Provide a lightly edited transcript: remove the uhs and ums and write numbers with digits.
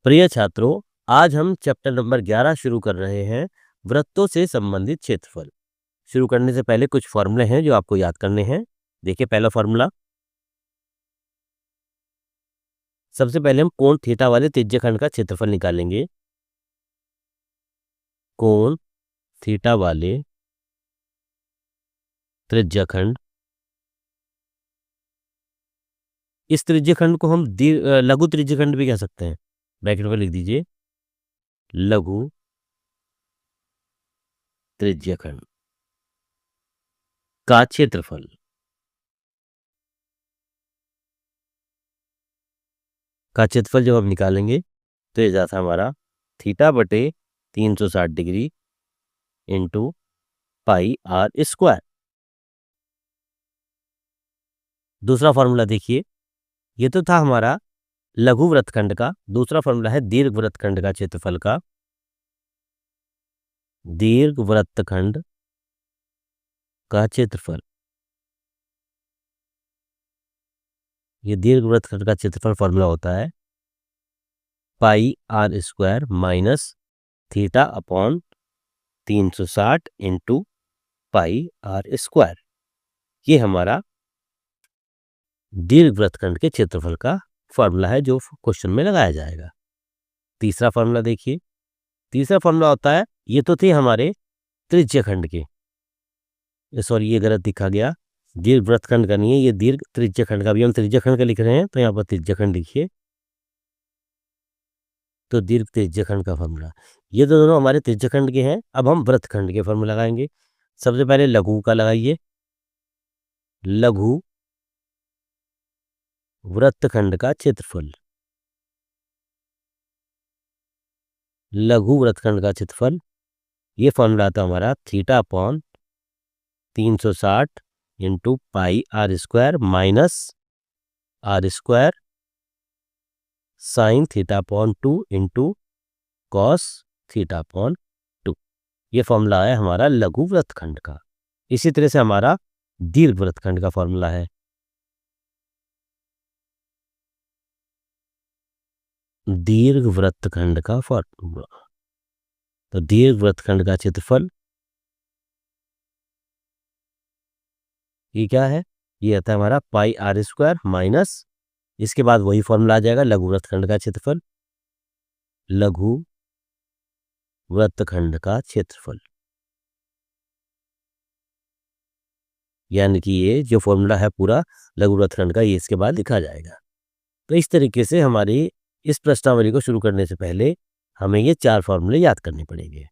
प्रिय छात्रों, आज हम चैप्टर नंबर 11 शुरू कर रहे हैं, वृत्तों से संबंधित क्षेत्रफल। शुरू करने से पहले कुछ फॉर्मूले हैं जो आपको याद करने हैं। देखिए पहला फॉर्मूला, सबसे पहले हम कोण थीटा वाले त्रिज्यखंड का क्षेत्रफल निकालेंगे। कोण थीटा वाले त्रिज्यखंड, इस त्रिज्यखंड को हम लघु त्रिज्यखंड भी कह सकते हैं। ब्रैकेट में लिख दीजिए लघु त्रिज्यखंड का क्षेत्रफल। जब हम निकालेंगे तो ये जाता हमारा थीटा बटे 360 degree into pi r square. दूसरा फॉर्मूला देखिए, ये तो था हमारा लघु वृत्तखंड का। दूसरा फॉर्मूला है दीर्घ वृत्तखंड का क्षेत्रफल का। दीर्घ वृत्तखंड का क्षेत्रफल, ये दीर्घ वृत्तखंड का क्षेत्रफल फॉर्मूला होता है pi r square minus theta upon 360 into pi r square. ये हमारा दीर्घ वृत्तखंड के क्षेत्रफल का फॉर्मूला है जो क्वेश्चन में लगाया जाएगा। तीसरा फॉर्मूला देखिए, तीसरा फॉर्मूला होता है, ये तो थे हमारे त्रिज्यखंड के, सॉरी ये गलत लिखा गया, दीर्घ वृत्तखंड का नहीं है, ये दीर्घ त्रिज्यखंड का। भी हम त्रिज्यखंड का लिख रहे हैं तो यहाँ पर त्रिज्यखंड लिखिए, तो दीर्घ त्रिज्यखंड का फॉर्मूला। ये तो दोनों हमारे त्रिज्यखंड के हैं। अब हम वृत्तखंड के फॉर्मूला लगाएंगे। सबसे पहले लघु का लगाइए, लघु वृत्तखंड का क्षेत्रफल। लघु वृत्तखंड का क्षेत्रफल, ये फॉर्मूला आता हमारा theta upon 360 into pi r square minus r square sine theta upon 2 into cos theta upon 2। ये फॉर्मूला है हमारा लघु वृत्तखंड का। इसी तरह से हमारा दीर्घ वृत्तखंड का फॉर्मूला है दीर्घ वृत्तखंड का फॉर्मूला। तो दीर्घ वृत्तखंड का क्षेत्रफल ये क्या है, ये आता है हमारा पाई आर स्क्वायर माइनस, इसके बाद वही फॉर्मूला आ जाएगा लघु वृत्तखंड का क्षेत्रफल। लघु वृत्तखंड का क्षेत्रफल, यानी कि ये जो फॉर्मूला है पूरा लघु वृत्तखंड का, ये इसके बाद लिखा जाएगा। तो इस तरीके से हमारी इस प्रश्नावली को शुरू करने से पहले हमें ये 4 फॉर्मूले याद करने पड़ेंगे।